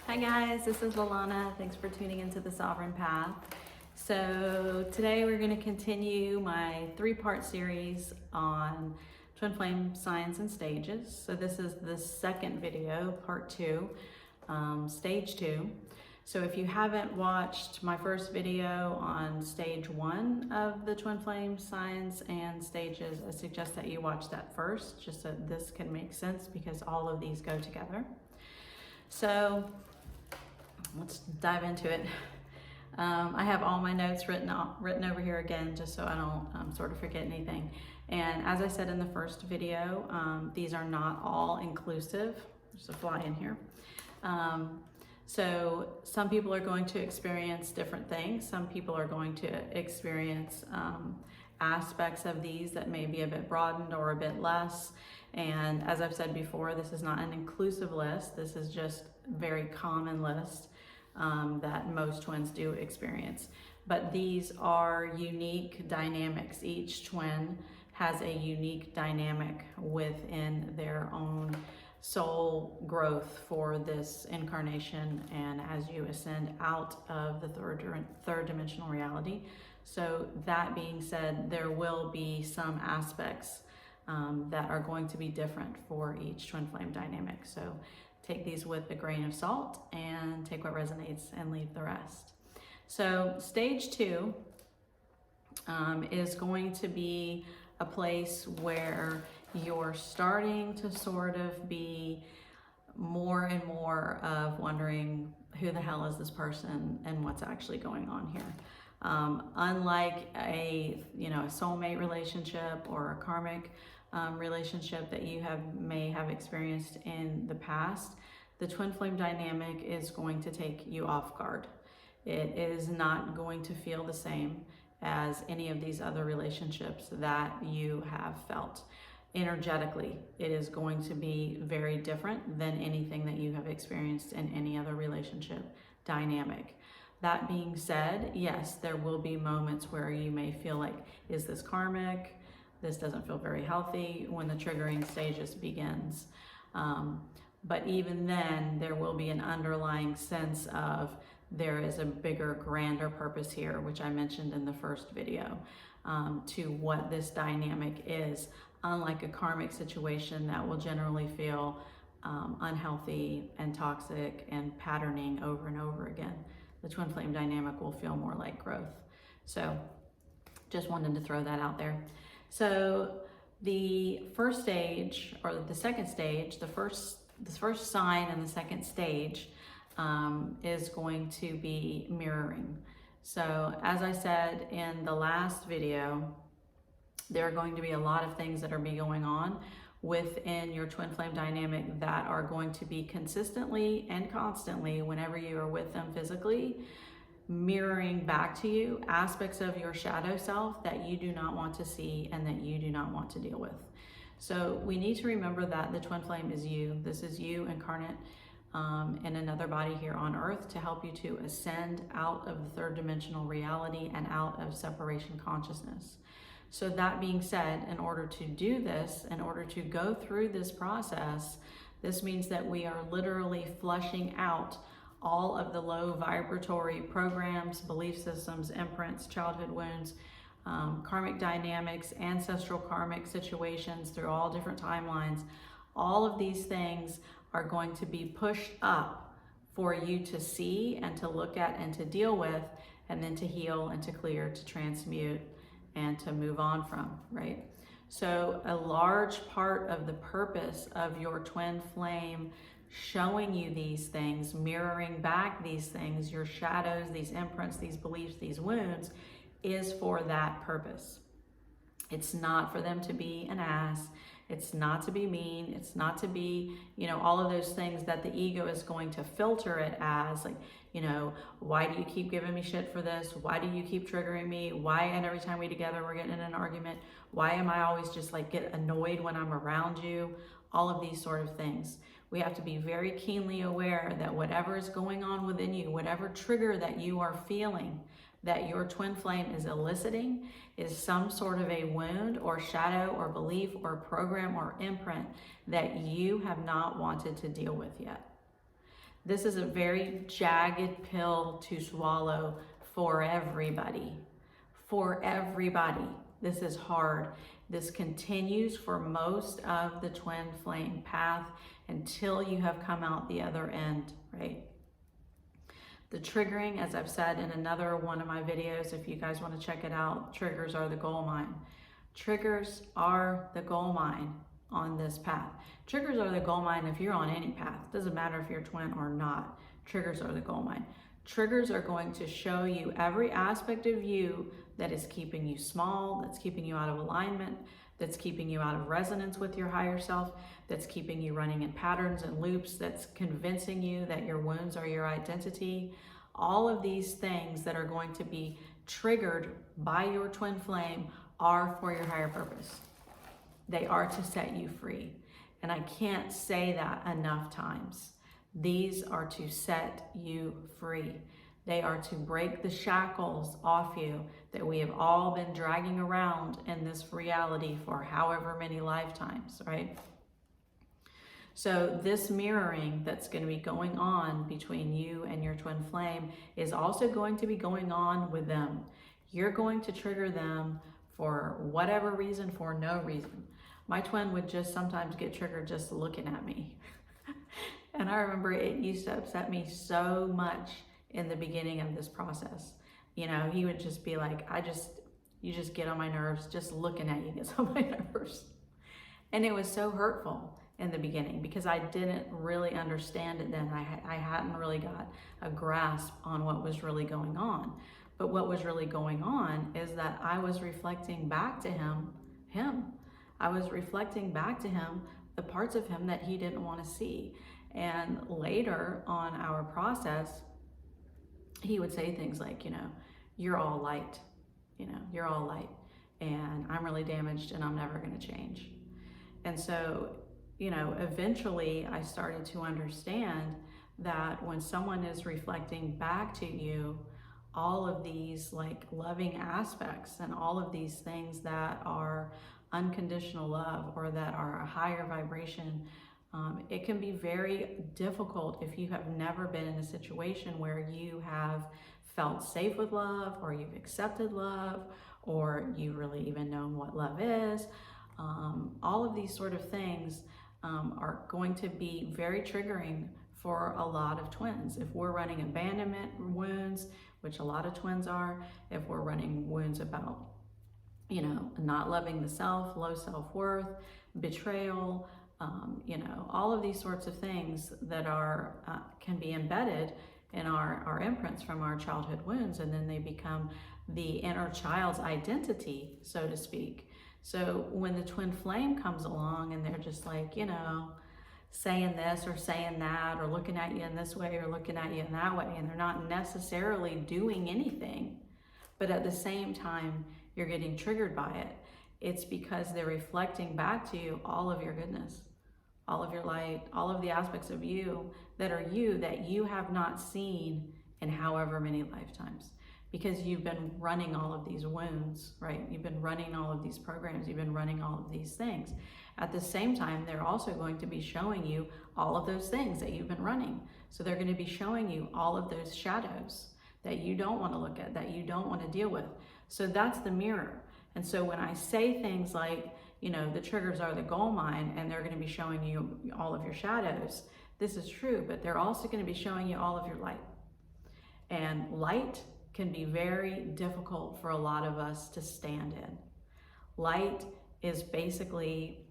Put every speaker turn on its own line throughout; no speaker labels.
Hi guys, this is Lalana. Thanks for tuning into the Sovereign Path. So today we're going to continue my three-part series on Twin Flame signs and stages. So this is the second video, part 2, stage 2. So if you haven't watched my first video on stage 1 of the Twin Flame signs and stages, I suggest that you watch that first, just so this can make sense because all of these go together. So let's dive into it. I have all my notes written over here again, just so I don't sort of forget anything. And as I said in the first video, these are not all inclusive. There's a fly in here. So some people are going to experience different things. Some people are going to experience aspects of these that may be a bit broadened or a bit less. And as I've said before, this is not an inclusive list. This is just a very common list that most twins do experience. But these are unique dynamics. Each twin has a unique dynamic within their own soul growth for this incarnation and as you ascend out of the third dimensional reality. So that being said, there will be some aspects that are going to be different for each twin flame dynamic. So take these with a grain of salt and take what resonates and leave the rest. So stage 2 is going to be a place where you're starting to sort of be more and more of wondering who the hell is this person and what's actually going on here. Unlike a soulmate relationship or a karmic relationship that you may have experienced in the past, the twin flame dynamic is going to take you off guard. It is not going to feel the same as any of these other relationships that you have felt. Energetically, it is going to be very different than anything that you have experienced in any other relationship dynamic. That being said, yes, there will be moments where you may feel like, is this karmic? This doesn't feel very healthy when the triggering stages begins. But even then, there will be an underlying sense of there is a bigger, grander purpose here, which I mentioned in the first video, to what this dynamic is. Unlike a karmic situation that will generally feel unhealthy and toxic and patterning over and over again, the twin flame dynamic will feel more like growth. So just wanted to throw that out there. So the first stage, or the second stage, the first sign and the second stage is going to be mirroring. So as I said in the last video, there are going to be a lot of things that are going on within your twin flame dynamic that are going to be consistently and constantly, whenever you are with them physically, mirroring back to you aspects of your shadow self that you do not want to see and that you do not want to deal with. So we need to remember that the twin flame is you. This is you incarnate in another body here on earth to help you to ascend out of the third dimensional reality and out of separation consciousness. So that being said, in order to do this, in order to go through this process, this means that we are literally flushing out all of the low vibratory programs, belief systems, imprints, childhood wounds, karmic dynamics, ancestral karmic situations through all different timelines. All of these things are going to be pushed up for you to see and to look at and to deal with, and then to heal and to clear, to transmute, and to move on from, right? So a large part of the purpose of your twin flame showing you these things, mirroring back these things, your shadows, these imprints, these beliefs, these wounds, is for that purpose. It's not for them to be an ass. It's not to be mean. It's not to be, all of those things that the ego is going to filter it as, like, why do you keep giving me shit for this? Why do you keep triggering me? Why, and every time we're together, we're getting in an argument. Why am I always just like get annoyed when I'm around you? All of these sort of things. We have to be very keenly aware that whatever is going on within you, whatever trigger that you are feeling, that your twin flame is eliciting, is some sort of a wound or shadow or belief or program or imprint that you have not wanted to deal with yet. This is a very jagged pill to swallow for everybody. For everybody. This is hard. This continues for most of the twin flame path until you have come out the other end, right? The triggering, as I've said in another one of my videos, if you guys want to check it out, triggers are the gold mine. Triggers are the gold mine on this path. Triggers are the gold mine if you're on any path. Doesn't matter if you're twin or not. Triggers are the gold mine. Triggers are going to show you every aspect of you that is keeping you small, that's keeping you out of alignment, that's keeping you out of resonance with your higher self, that's keeping you running in patterns and loops, that's convincing you that your wounds are your identity. All of these things that are going to be triggered by your twin flame are for your higher purpose. They are to set you free. And I can't say that enough times. These are to set you free. They are to break the shackles off you that we have all been dragging around in this reality for however many lifetimes, right? So this mirroring that's going to be going on between you and your twin flame is also going to be going on with them. You're going to trigger them for whatever reason, for no reason. My twin would just sometimes get triggered just looking at me. And I remember it used to upset me so much in the beginning of this process. You know, he would just be like, you just get on my nerves, just looking at you gets on my nerves. And it was so hurtful in the beginning because I didn't really understand it then. I hadn't really got a grasp on what was really going on. But what was really going on is that I was reflecting back to him. I was reflecting back to him the parts of him that he didn't want to see. And later on our process, he would say things like, you know, you're all light, you know, you're all light, and I'm really damaged and I'm never going to change. And so, you know, eventually I started to understand that when someone is reflecting back to you all of these like loving aspects and all of these things that are unconditional love or that are a higher vibration, it can be very difficult if you have never been in a situation where you have felt safe with love, or you've accepted love, or you really even known what love is. All of these sort of things are going to be very triggering for a lot of twins. If we're running abandonment wounds, which a lot of twins are, if we're running wounds about, you know, not loving the self, low self-worth, betrayal, you know, all of these sorts of things that are can be embedded in our imprints from our childhood wounds, and then they become the inner child's identity, so to speak. So when the twin flame comes along and they're just like, you know, saying this or saying that, or looking at you in this way or looking at you in that way, and they're not necessarily doing anything, but at the same time you're getting triggered by it, it's because they're reflecting back to you all of your goodness, all of your light, all of the aspects of you that you have not seen in however many lifetimes, because you've been running all of these wounds, right? You've been running all of these programs, you've been running all of these things. At the same time, they're also going to be showing you all of those things that you've been running. So they're going to be showing you all of those shadows that you don't want to look at, that you don't want to deal with. So that's the mirror. And so when I say things like, you know, the triggers are the gold mine and they're going to be showing you all of your shadows, this is true, but they're also going to be showing you all of your light. And light can be very difficult for a lot of us to stand in. Light is basically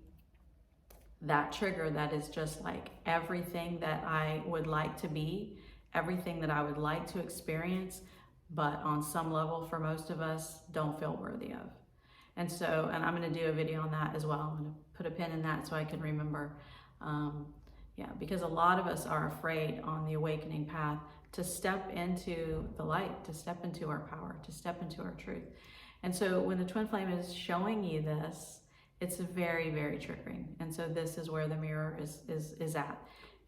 that trigger that is just like everything that I would like to be, everything that I would like to experience, but on some level for most of us don't feel worthy of. And so, and I'm going to do a video on that as well. I'm going to put a pin in that so I can remember. Because a lot of us are afraid on the awakening path to step into the light, to step into our power, to step into our truth. And so when the twin flame is showing you this, it's very, very triggering. And so this is where the mirror is at.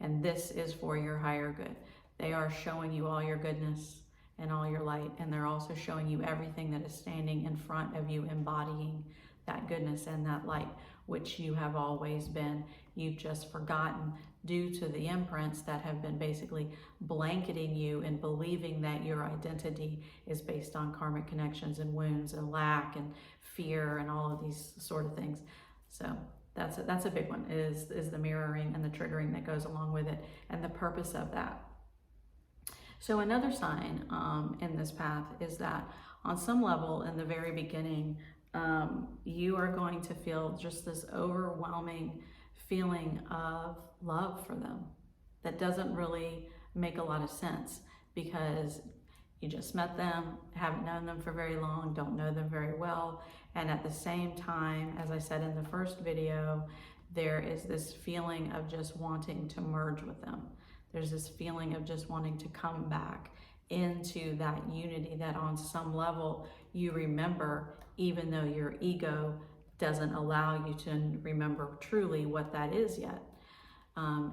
And this is for your higher good. They are showing you all your goodness and all your light. And they're also showing you everything that is standing in front of you, embodying that goodness and that light. which you have always been. You've just forgotten due to the imprints that have been basically blanketing you and believing that your identity is based on karmic connections and wounds and lack and fear and all of these sort of things. So that's a big one, is the mirroring and the triggering that goes along with it, and the purpose of that. So another sign in this path is that on some level in the very beginning, you are going to feel just this overwhelming feeling of love for them that doesn't really make a lot of sense, because you just met them, haven't known them for very long, don't know them very well, and at the same time, as I said in the first video, there is this feeling of just wanting to merge with them. There's this feeling of just wanting to come back into that unity that on some level you remember, even though your ego doesn't allow you to remember truly what that is yet.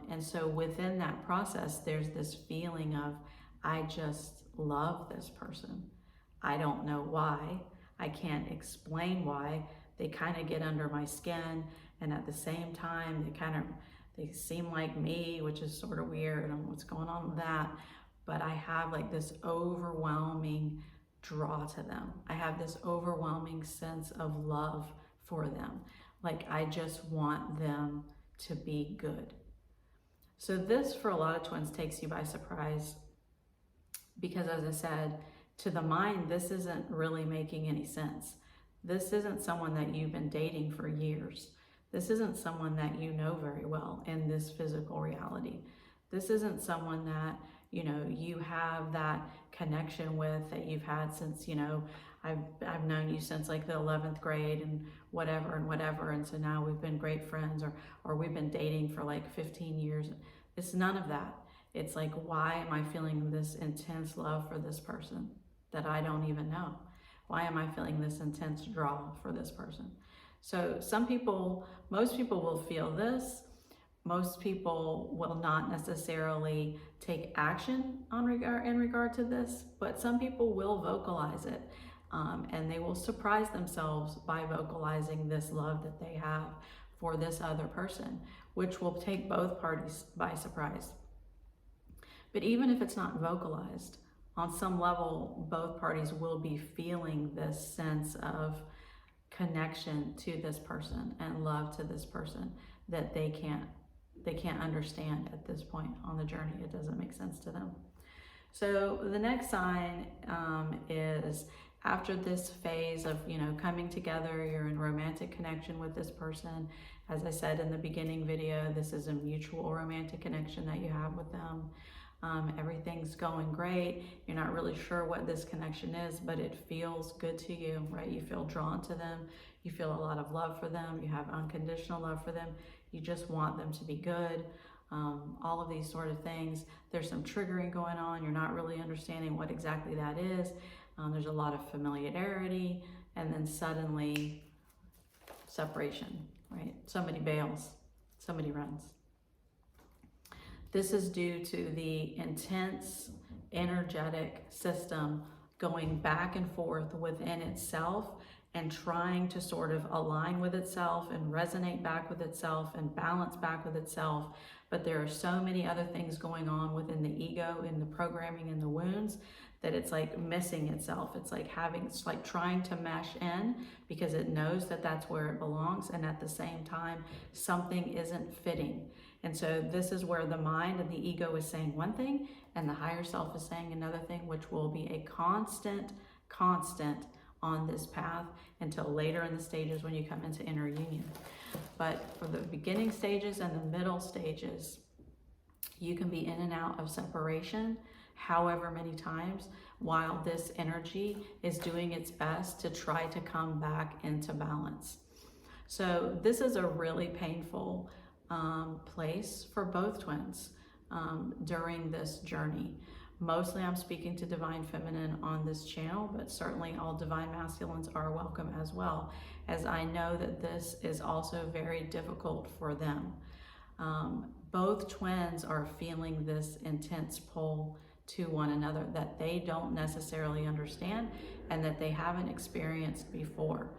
And so within that process, there's this feeling of, I just love this person. I don't know why. I can't explain why. They kind of get under my skin, and at the same time, they seem like me, which is sort of weird. I don't know what's going on with that. But I have like this overwhelming draw to them. I have this overwhelming sense of love for them. Like, I just want them to be good. So this, for a lot of twins, takes you by surprise, because as I said, to the mind, this isn't really making any sense. This isn't someone that you've been dating for years. This isn't someone that you know very well in this physical reality. This isn't someone that, you know, you have that connection with, that you've had since, you know, I've known you since like the 11th grade and whatever, and so now we've been great friends, or we've been dating for like 15 years. It's none of that. It's like, why am I feeling this intense love for this person that I don't even know? Why am I feeling this intense draw for this person? So most people will feel this. Most people will not necessarily take action in regard to this, but some people will vocalize it. And they will surprise themselves by vocalizing this love that they have for this other person, which will take both parties by surprise. But even if it's not vocalized, on some level, both parties will be feeling this sense of connection to this person and love to this person that they can't understand at this point on the journey. It doesn't make sense to them. So the next sign is after this phase of, you know, coming together, you're in romantic connection with this person. As I said in the beginning video, this is a mutual romantic connection that you have with them. Everything's going great. You're not really sure what this connection is, but it feels good to you, right? You feel drawn to them. You feel a lot of love for them. You have unconditional love for them. You just want them to be good. All of these sort of things. There's some triggering going on. You're not really understanding what exactly that is. There's a lot of familiarity, and then suddenly separation, right? Somebody bails, somebody runs. This is due to the intense energetic system going back and forth within itself and trying to sort of align with itself and resonate back with itself and balance back with itself. But there are so many other things going on within the ego, in the programming and the wounds, that it's like missing itself. It's like trying to mesh in because it knows that that's where it belongs, and at the same time, something isn't fitting. And so this is where the mind and the ego is saying one thing and the higher self is saying another thing, which will be a constant on this path until later in the stages when you come into inner union. But for the beginning stages and the middle stages, you can be in and out of separation however many times while this energy is doing its best to try to come back into balance. So this is a really painful place for both twins during this journey. Mostly I'm speaking to Divine Feminine on this channel, but certainly all Divine Masculines are welcome as well, as I know that this is also very difficult for them. Both twins are feeling this intense pull to one another that they don't necessarily understand and that they haven't experienced before.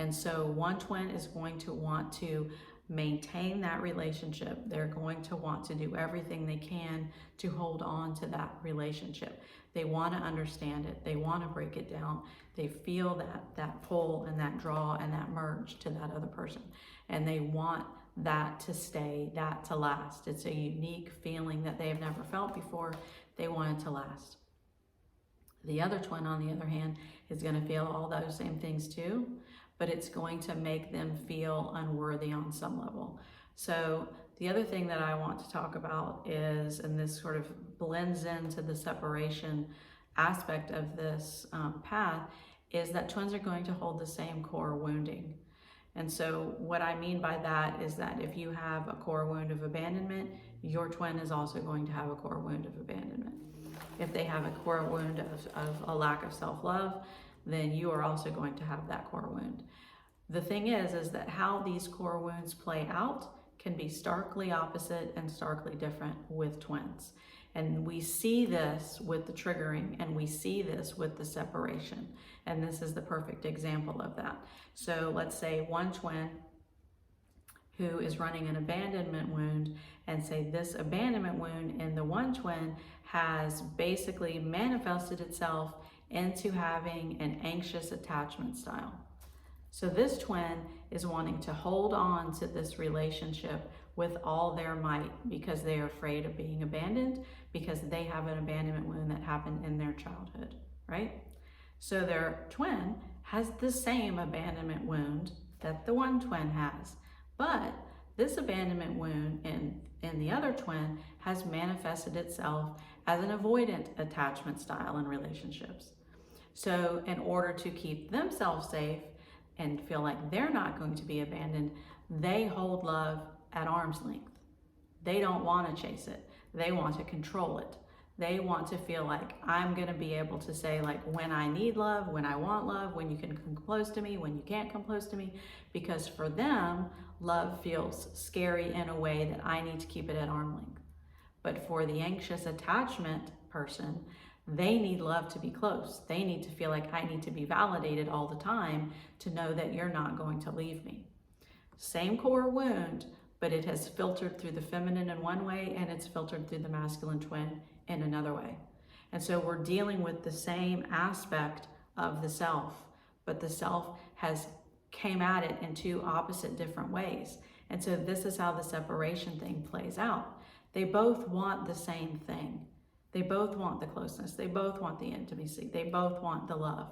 And so one twin is going to want to maintain that relationship. They're going to want to do everything they can to hold on to that relationship. They want to understand it. They want to break it down. They feel that pull and that draw and that merge to that other person. And they want that to stay, that to last. It's a unique feeling that they have never felt before. They want it to last. The other twin, on the other hand, is going to feel all those same things too, but it's going to make them feel unworthy on some level. So the other thing that I want to talk about is, and this sort of blends into the separation aspect of this path, is that twins are going to hold the same core wounding. And so what I mean by that is that if you have a core wound of abandonment, your twin is also going to have a core wound of abandonment. If they have a core wound of a lack of self-love, then you are also going to have that core wound. The thing is that how these core wounds play out can be starkly opposite and starkly different with twins. And we see this with the triggering, and we see this with the separation. And this is the perfect example of that. So let's say one twin who is running an abandonment wound, and say this abandonment wound in the one twin has basically manifested itself into having an anxious attachment style. So this twin is wanting to hold on to this relationship with all their might because they are afraid of being abandoned, because they have an abandonment wound that happened in their childhood, right? So their twin has the same abandonment wound that the one twin has, but this abandonment wound in the other twin has manifested itself as an avoidant attachment style in relationships. So in order to keep themselves safe and feel like they're not going to be abandoned, they hold love at arm's length. They don't want to chase it. They want to control it. They want to feel like I'm going to be able to say, like, when I need love, when I want love, when you can come close to me, when you can't come close to me, because for them, love feels scary in a way that I need to keep it at arm's length. But for the anxious attachment person, they need love to be close. They need to feel like I need to be validated all the time to know that you're not going to leave me. Same core wound, but it has filtered through the feminine in one way, and it's filtered through the masculine twin in another way. And so we're dealing with the same aspect of the self, but the self has came at it in two opposite different ways. And so this is how the separation thing plays out. They both want the same thing. They both want the closeness. They both want the intimacy. They both want the love.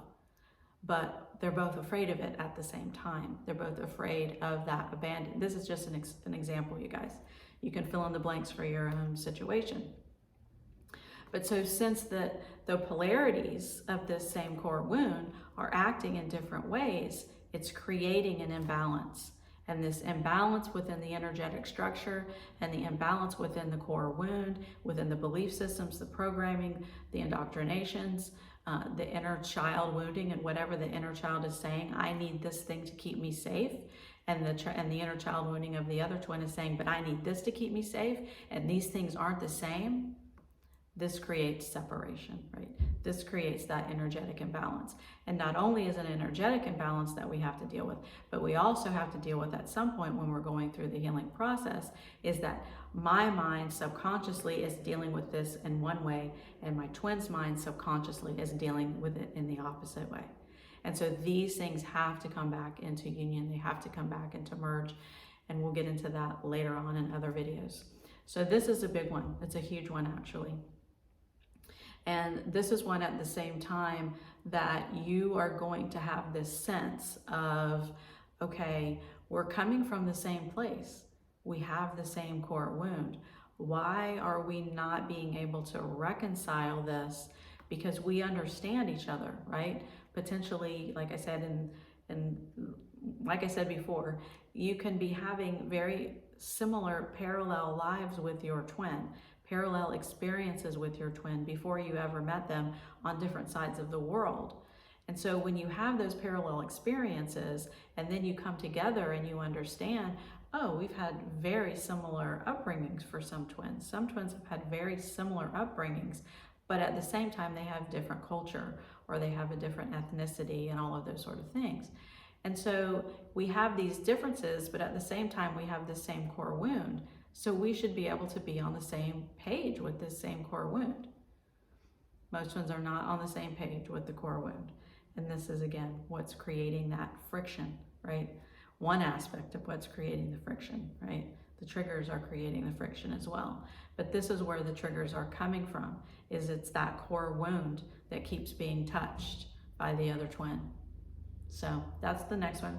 But they're both afraid of it at the same time. They're both afraid of that abandon. This is just an example, you guys. You can fill in the blanks for your own situation. But so since the polarities of this same core wound are acting in different ways, it's creating an imbalance. And this imbalance within the energetic structure and the imbalance within the core wound, within the belief systems, the programming, the indoctrinations, the inner child wounding, and whatever the inner child is saying, I need this thing to keep me safe. And the inner child wounding of the other twin is saying, but I need this to keep me safe. And these things aren't the same. This creates separation, right? This creates that energetic imbalance. And not only is it an energetic imbalance that we have to deal with, but we also have to deal with at some point when we're going through the healing process, is that my mind subconsciously is dealing with this in one way, and my twin's mind subconsciously is dealing with it in the opposite way. And so these things have to come back into union. They have to come back into merge. And we'll get into that later on in other videos. So this is a big one. It's a huge one, actually. And this is one at the same time that you are going to have this sense of, okay, we're coming from the same place. We have the same core wound. Why are we not being able to reconcile this? Because we understand each other, right? Potentially, like I said, and like I said before, you can be having very similar parallel lives with your twin, parallel experiences with your twin before you ever met them on different sides of the world. And so when you have those parallel experiences and then you come together and you understand, oh, we've had very similar upbringings for some twins. Some twins have had very similar upbringings, but at the same time they have different culture or they have a different ethnicity and all of those sort of things. And so we have these differences, but at the same time, we have the same core wound. So we should be able to be on the same page with this same core wound. Most twins are not on the same page with the core wound. And this is, again, what's creating that friction, right? One aspect of what's creating the friction, right? The triggers are creating the friction as well. But this is where the triggers are coming from, is it's that core wound that keeps being touched by the other twin. So that's the next one.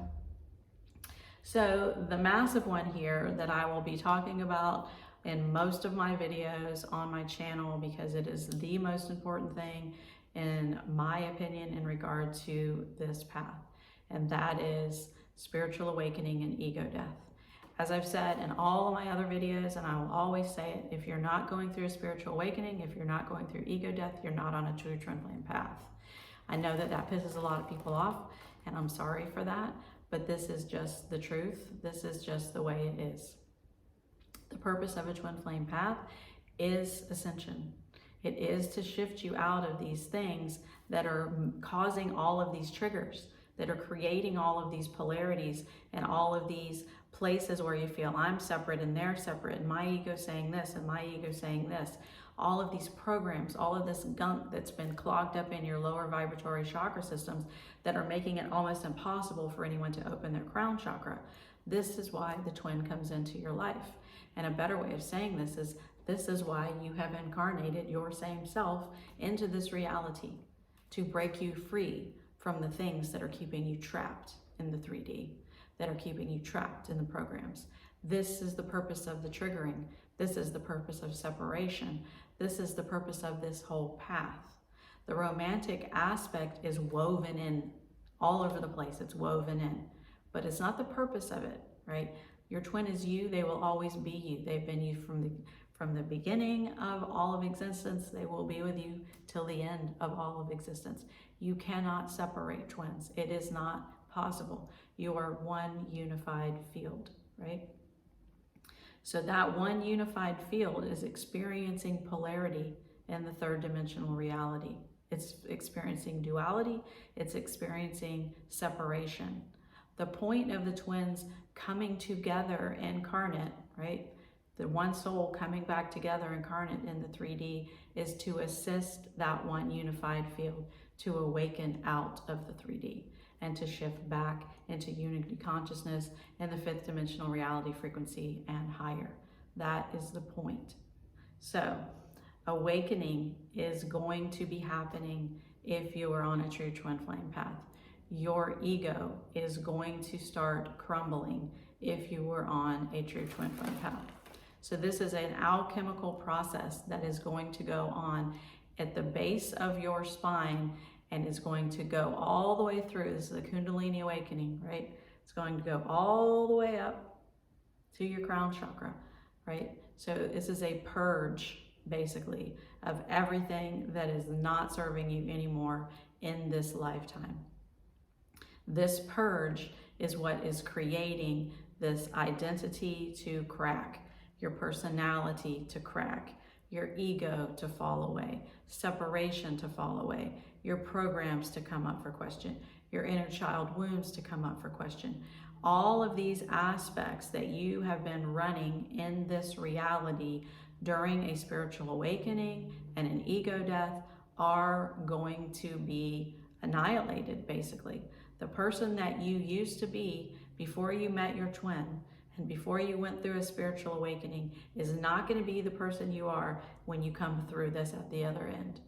So the massive one here that I will be talking about in most of my videos on my channel, because it is the most important thing in my opinion in regard to this path, and that is spiritual awakening and ego death. As I've said in all of my other videos, and I will always say it, if you're not going through a spiritual awakening, if you're not going through ego death, you're not on a true twin flame path. I know that that pisses a lot of people off, and I'm sorry for that, but this is just the truth. This is just the way it is. The purpose of a twin flame path is ascension. It is to shift you out of these things that are causing all of these triggers, that are creating all of these polarities and all of these places where you feel I'm separate and they're separate, and my ego saying this and my ego saying this. All of these programs, all of this gunk that's been clogged up in your lower vibratory chakra systems that are making it almost impossible for anyone to open their crown chakra. This is why the twin comes into your life. And a better way of saying this is why you have incarnated your same self into this reality, to break you free from the things that are keeping you trapped in the 3D, that are keeping you trapped in the programs. This is the purpose of the triggering. This is the purpose of separation. This is the purpose of this whole path. The romantic aspect is woven in all over the place. It's woven in, but it's not the purpose of it, right? Your twin is you. They will always be you. They've been you from the beginning of all of existence. They will be with you till the end of all of existence. You cannot separate twins. It is not possible. You are one unified field, right? So that one unified field is experiencing polarity in the third dimensional reality. It's experiencing duality. It's experiencing separation. The point of the twins coming together incarnate, right? The one soul coming back together incarnate in the 3D is to assist that one unified field to awaken out of the 3D and to shift back into unity consciousness in the fifth dimensional reality frequency and higher. That is the point. So awakening is going to be happening if you are on a true twin flame path. Your ego is going to start crumbling if you were on a true twin flame path. So this is an alchemical process that is going to go on at the base of your spine and is going to go all the way through. This is a Kundalini awakening, right? It's going to go all the way up to your crown chakra, right? So this is a purge, basically, of everything that is not serving you anymore in this lifetime. This purge is what is creating this identity to crack, your personality to crack, your ego to fall away, separation to fall away, your programs to come up for question, your inner child wounds to come up for question. All of these aspects that you have been running in this reality during a spiritual awakening and an ego death are going to be annihilated, basically. The person that you used to be before you met your twin and before you went through a spiritual awakening is not going to be the person you are when you come through this at the other end.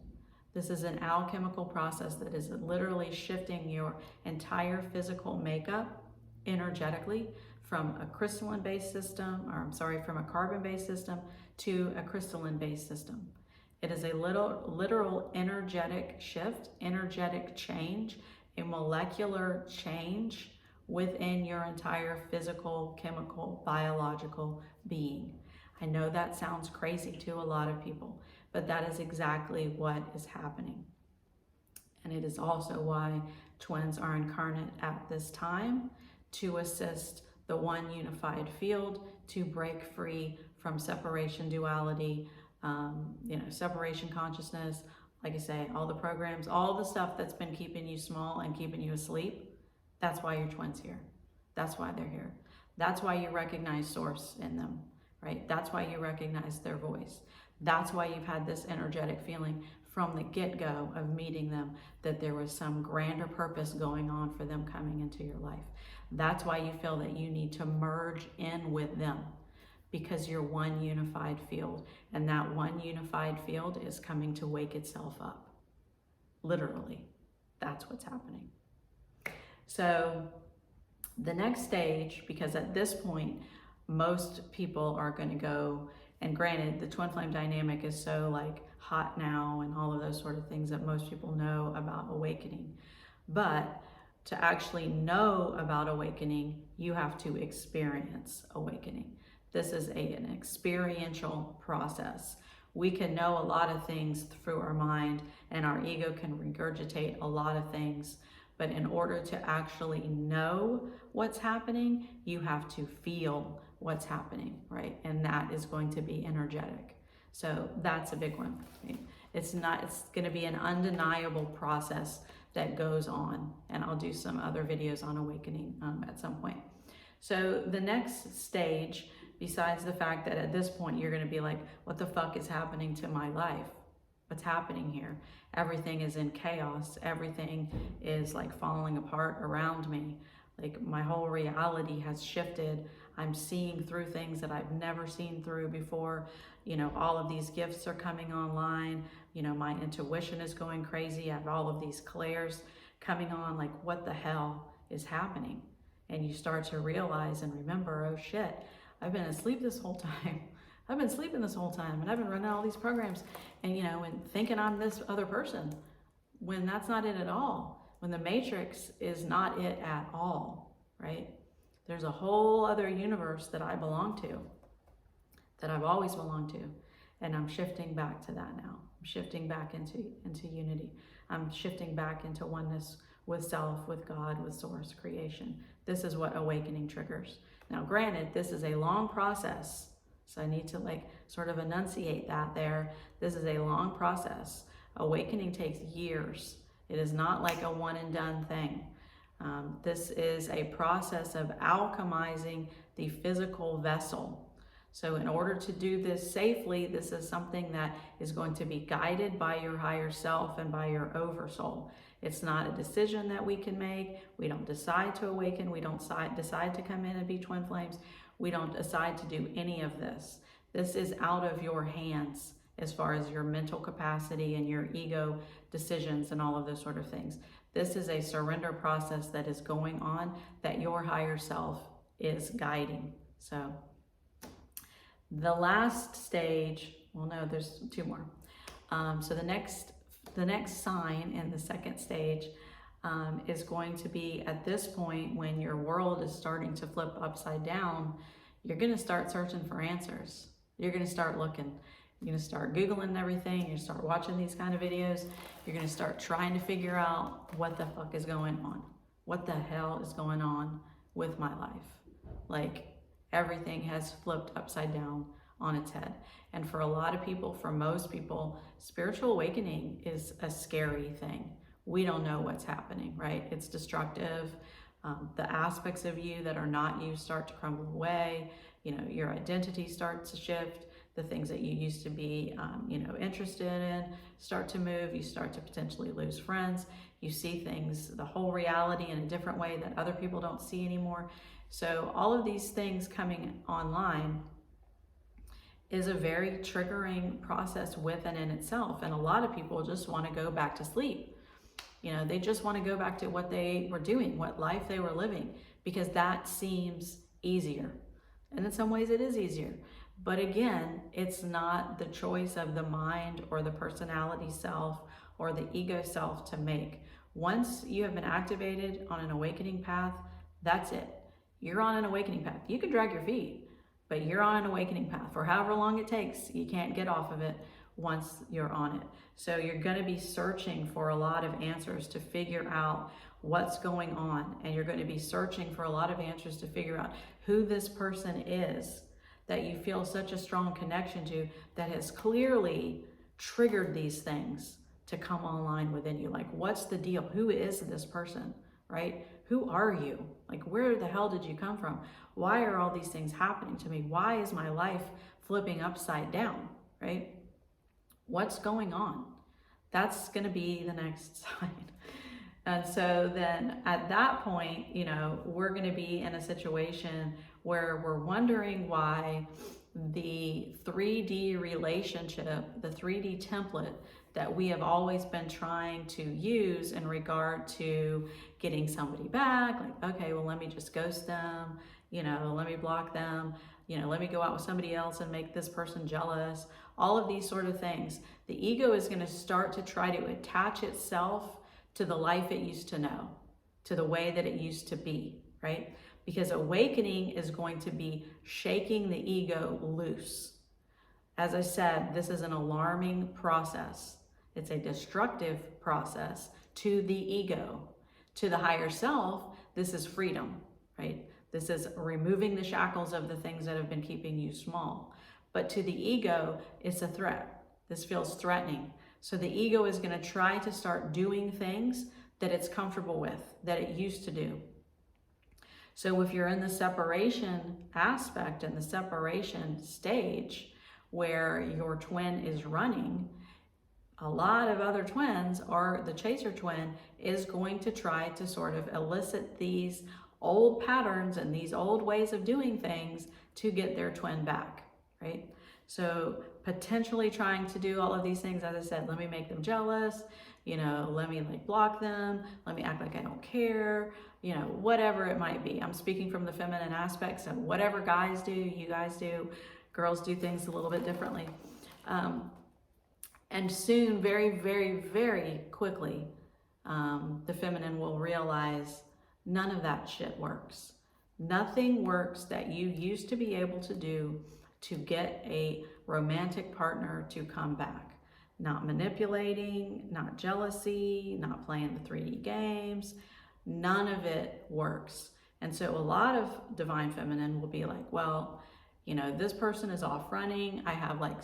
This is an alchemical process that is literally shifting your entire physical makeup energetically from a crystalline-based system, from a carbon-based system to a crystalline-based system. It is a literal energetic shift, energetic change, a molecular change within your entire physical, chemical, biological being. I know that sounds crazy to a lot of people, but that is exactly what is happening. And it is also why twins are incarnate at this time, to assist the one unified field to break free from separation, duality, separation consciousness. Like I say, all the programs, all the stuff that's been keeping you small and keeping you asleep, That's why your twin's here. That's why they're here. That's why you recognize source in them, right? That's why you recognize their voice. That's why you've had this energetic feeling from the get-go of meeting them that there was some grander purpose going on for them coming into your life. That's why you feel that you need to merge in with them, because you're one unified field, and that one unified field is coming to wake itself up. Literally, that's what's happening. So the next stage, because at this point, most people are going to go, and granted, the twin flame dynamic is so like hot now and all of those sort of things that most people know about awakening. But to actually know about awakening, you have to experience awakening. This is an experiential process. We can know a lot of things through our mind, and our ego can regurgitate a lot of things. But in order to actually know what's happening, you have to feel what's happening, right? And that is going to be energetic. So that's a big one. It's going to be an undeniable process that goes on. And I'll do some other videos on awakening at some point. So the next stage, besides the fact that at this point you're going to be like, what the fuck is happening to my life? What's happening here? Everything is in chaos. Everything is like falling apart around me. Like my whole reality has shifted. I'm seeing through things that I've never seen through before. You know, all of these gifts are coming online. You know, my intuition is going crazy. I have all of these clairs coming on. Like, what the hell is happening? And you start to realize and remember, oh shit, I've been asleep this whole time. I've been sleeping this whole time, and I've been running all these programs and, you know, and thinking I'm this other person, when that's not it at all. When the matrix is not it at all, right? There's a whole other universe that I belong to, that I've always belonged to. And I'm shifting back to that now. I'm shifting back into unity. I'm shifting back into oneness with self, with God, with source, creation. This is what awakening triggers. Now, granted, this is a long process. So I need to like sort of enunciate that there. This is a long process. Awakening takes years. It is not like a one and done thing. This is a process of alchemizing the physical vessel. So in order to do this safely, this is something that is going to be guided by your higher self and by your oversoul. It's not a decision that we can make. We don't decide to awaken. We don't decide to come in and be twin flames. We don't decide to do any of this. This is out of your hands as far as your mental capacity and your ego decisions and all of those sort of things. This is a surrender process that is going on that your higher self is guiding. So the last stage, well, no, there's two more. So the next sign in the second stage is going to be at this point when your world is starting to flip upside down. You're going to start searching for answers. You're going to start looking. You're going to start Googling everything. You're going to start watching these kind of videos. You're going to start trying to figure out what the fuck is going on. What the hell is going on with my life? Like, everything has flipped upside down on its head. And for a lot of people, for most people, spiritual awakening is a scary thing. We don't know what's happening, right? It's destructive. The aspects of you that are not you start to crumble away. You know, your identity starts to shift. The things that you used to be, interested in start to move. You start to potentially lose friends. You see things, the whole reality in a different way that other people don't see anymore. So all of these things coming online is a very triggering process with and in itself. And a lot of people just want to go back to sleep. You know, they just want to go back to what they were doing, what life they were living, because that seems easier. And in some ways it is easier. But again, it's not the choice of the mind or the personality self or the ego self to make. Once you have been activated on an awakening path, that's it. You're on an awakening path. You can drag your feet, but you're on an awakening path for however long it takes. You can't get off of it once you're on it. So you're going to be searching for a lot of answers to figure out what's going on. And you're going to be searching for a lot of answers to figure out who this person is that you feel such a strong connection to, that has clearly triggered these things to come online within you. Like, what's the deal? Who is this person, right? who are you? Like, where the hell did you come from? Why are all these things happening to me? Why is my life flipping upside down, right? What's going on? That's going to be the next sign. And so then at that point, you know, we're going to be in a situation where we're wondering why the 3D relationship, the 3D template that we have always been trying to use in regard to getting somebody back, like, okay, well, let me just ghost them, you know, let me block them, you know, let me go out with somebody else and make this person jealous, all of these sort of things. The ego is going to start to try to attach itself to the life it used to know, to the way that it used to be, right? Because awakening is going to be shaking the ego loose. As I said, this is an alarming process. It's a destructive process to the ego. To the higher self, this is freedom, right? This is removing the shackles of the things that have been keeping you small. But to the ego, it's a threat. This feels threatening. So the ego is going to try to start doing things that it's comfortable with, that it used to do. So if you're in the separation aspect and the separation stage where your twin is running, a lot of other twins, or the chaser twin, is going to try to sort of elicit these old patterns and these old ways of doing things to get their twin back, right? So potentially trying to do all of these things, as I said, let me make them jealous, you know, let me like block them, let me act like I don't care, you know, whatever it might be. I'm speaking from the feminine aspect, so whatever guys do, you guys do. Girls do things a little bit differently. And soon, very, very, very quickly, the feminine will realize none of that shit works. Nothing works that you used to be able to do to get a romantic partner to come back. Not manipulating, not jealousy, not playing the 3D games. None of it works. And so a lot of divine feminine will be like, well, you know, this person is off running. I have like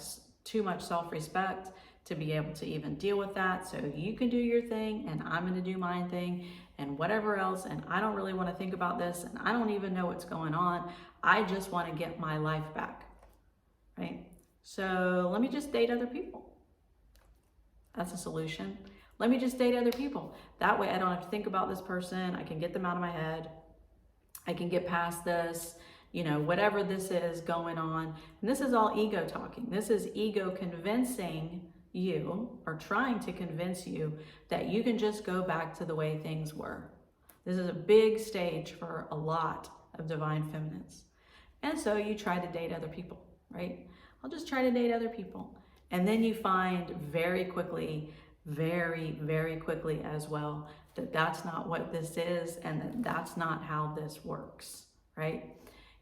too much self-respect to be able to even deal with that. So you can do your thing and I'm going to do my thing and whatever else. And I don't really want to think about this. And I don't even know what's going on. I just want to get my life back. Right? So let me just date other people. That's a solution. Let me just date other people. That way I don't have to think about this person. I can get them out of my head. I can get past this, you know, whatever this is going on. And this is all ego talking. This is ego convincing you, or trying to convince you, that you can just go back to the way things were. This is a big stage for a lot of divine feminines. And so you try to date other people, right? I'll just try to date other people. And then you find very quickly, very, very quickly as well, that that's not what this is and that that's not how this works, right?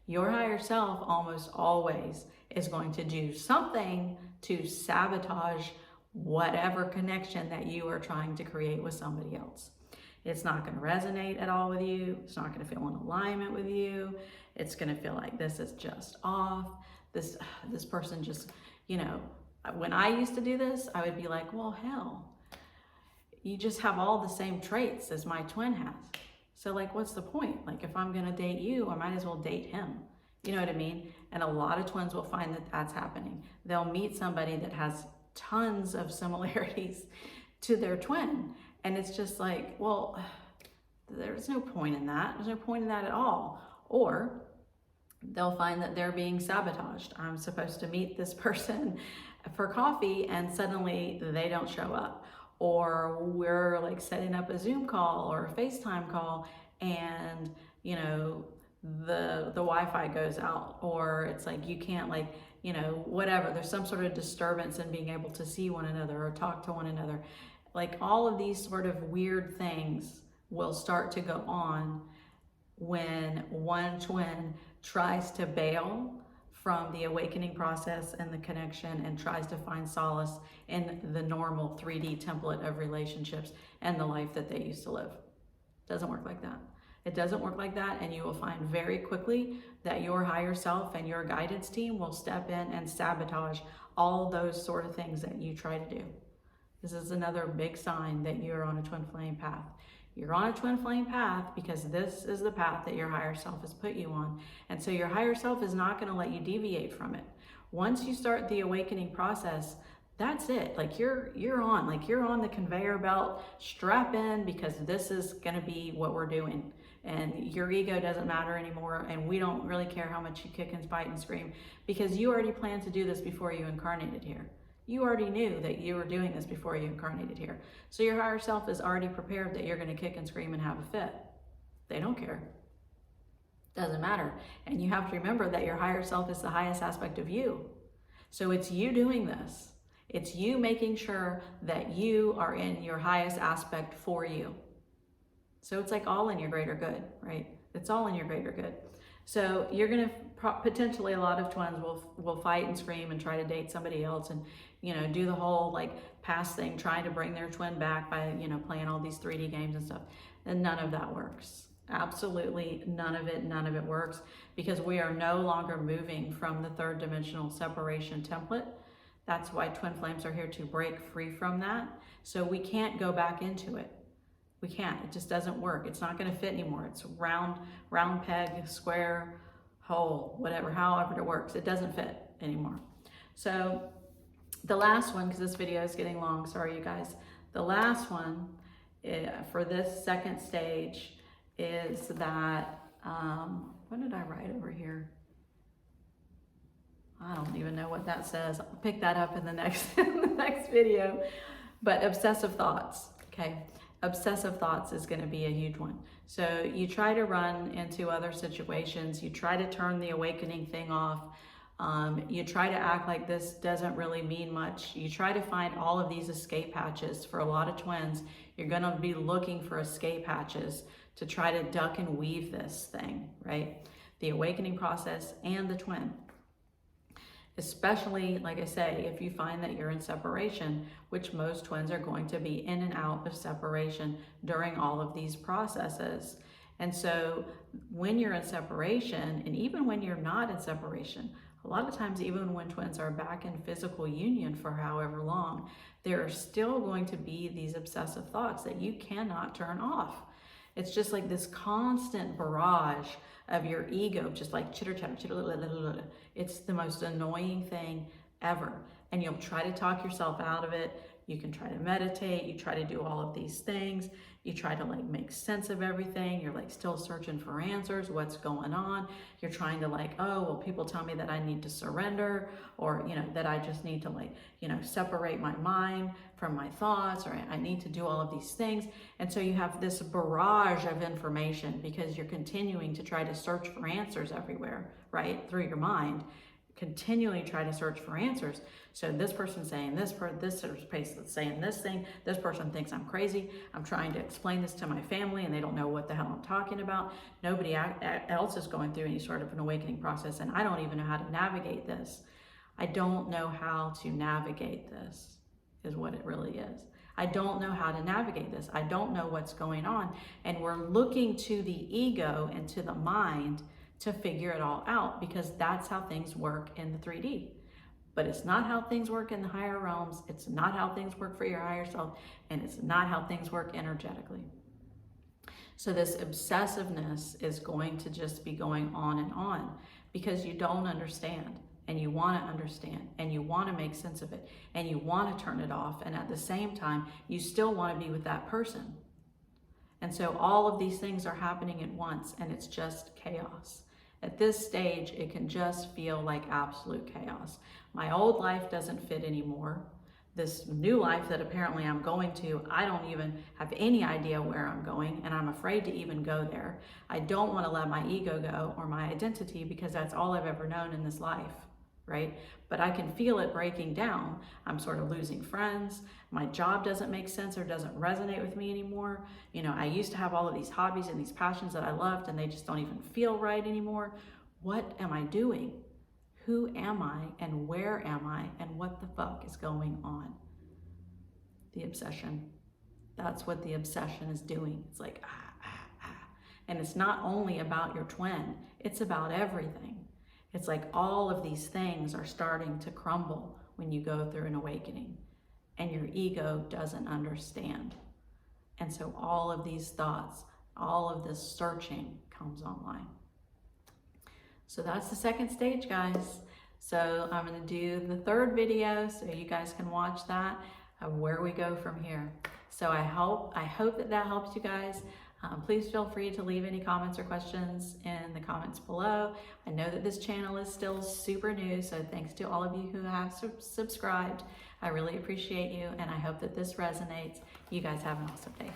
Your higher self almost always is going to do something to sabotage whatever connection that you are trying to create with somebody else. It's not going to resonate at all with you. It's not going to feel in alignment with you. It's going to feel like this is just off. This person just, you know, when I used to do this, I would be like, well, hell, you just have all the same traits as my twin has. So like, what's the point? Like, if I'm going to date you, I might as well date him. You know what I mean? And a lot of twins will find that that's happening. They'll meet somebody that has tons of similarities to their twin. And it's just like, well, there's no point in that. There's no point in that at all. Or they'll find that they're being sabotaged. I'm supposed to meet this person for coffee and suddenly they don't show up. Or we're like setting up a Zoom call or a FaceTime call and, you know, the Wi-Fi goes out, or it's like you can't, like, you know, whatever. There's some sort of disturbance in being able to see one another or talk to one another. Like, all of these sort of weird things will start to go on when one twin tries to bail from the awakening process and the connection and tries to find solace in the normal 3D template of relationships and the life that they used to live. It doesn't work like that. It doesn't work like that, and you will find very quickly that your higher self and your guidance team will step in and sabotage all those sort of things that you try to do. This is another big sign that you're on a twin flame path. You're on a twin flame path because this is the path that your higher self has put you on. And so your higher self is not going to let you deviate from it. Once you start the awakening process, that's it. Like you're on the conveyor belt, strap in, because this is going to be what we're doing. And your ego doesn't matter anymore. And we don't really care how much you kick and bite and scream, because you already planned to do this before you incarnated here. You already knew that you were doing this before you incarnated here. So your higher self is already prepared that you're going to kick and scream and have a fit. They don't care. Doesn't matter. And you have to remember that your higher self is the highest aspect of you. So it's you doing this. It's you making sure that you are in your highest aspect for you. So it's like all in your greater good, right? It's all in your greater good. So you're going to potentially, a lot of twins will fight and scream and try to date somebody else and, you know, do the whole like past thing, trying to bring their twin back by, you know, playing all these 3D games and stuff. And none of that works. Absolutely none of it works, because we are no longer moving from the third dimensional separation template. That's why twin flames are here, to break free from that. So we can't go back into it. We can't. It just doesn't work. It's not going to fit anymore. It's round peg, square, hole, whatever, however it works. It doesn't fit anymore. So the last one, because this video is getting long, sorry you guys. The last one for this second stage is that, what did I write over here? I don't even know what that says. I'll pick that up in the next video. But obsessive thoughts, okay? Obsessive thoughts is going to be a huge one. So you try to run into other situations. You try to turn the awakening thing off. You try to act like this doesn't really mean much. You try to find all of these escape hatches. For a lot of twins, you're going to be looking for escape hatches to try to duck and weave this thing, right? The awakening process and the twin. Especially, like I say, if you find that you're in separation, which most twins are going to be in and out of separation during all of these processes. And so when you're in separation, and even when you're not in separation, a lot of times, even when twins are back in physical union for however long, there are still going to be these obsessive thoughts that you cannot turn off. It's just like this constant barrage of your ego, just like chitter chatter. It's the most annoying thing ever. And you'll try to talk yourself out of it. You can try to meditate. You try to do all of these things. You try to like make sense of everything. You're like still searching for answers. What's going on? You're trying to like, oh, well, people tell me that I need to surrender, or, you know, that I just need to like, you know, separate my mind from my thoughts, or I need to do all of these things. And so you have this barrage of information because you're continuing to try to search for answers everywhere, right? Through your mind. Continually try to search for answers. So this person's saying this person's saying this thing, this person thinks I'm crazy. I'm trying to explain this to my family and they don't know what the hell I'm talking about. Nobody else is going through any sort of an awakening process, and I don't even know how to navigate this. I don't know how to navigate this, is what it really is. I don't know how to navigate this. I don't know what's going on. And we're looking to the ego and to the mind to figure it all out, because that's how things work in the 3D. But it's not how things work in the higher realms. It's not how things work for your higher self, and it's not how things work energetically. So this obsessiveness is going to just be going on and on, because you don't understand, and you want to understand, and you want to make sense of it, and you want to turn it off, and at the same time, you still want to be with that person. And so all of these things are happening at once, and it's just chaos. At this stage, it can just feel like absolute chaos. My old life doesn't fit anymore. This new life that apparently I'm going to, I don't even have any idea where I'm going, and I'm afraid to even go there. I don't want to let my ego go, or my identity, because that's all I've ever known in this life, right? But I can feel it breaking down. I'm sort of losing friends. My job doesn't make sense or doesn't resonate with me anymore. You know, I used to have all of these hobbies and these passions that I loved, and they just don't even feel right anymore. What am I doing? Who am I, and where am I, and what the fuck is going on? The obsession. That's what the obsession is doing. It's like, And it's not only about your twin, it's about everything. It's like all of these things are starting to crumble when you go through an awakening, and your ego doesn't understand. And so all of these thoughts, all of this searching comes online. So that's the second stage, guys. So I'm going to do the third video so you guys can watch that of where we go from here. So I hope that helps you guys. Please feel free to leave any comments or questions in the comments below. I know that this channel is still super new, so thanks to all of you who have subscribed. I really appreciate you, and I hope that this resonates. You guys have an awesome day.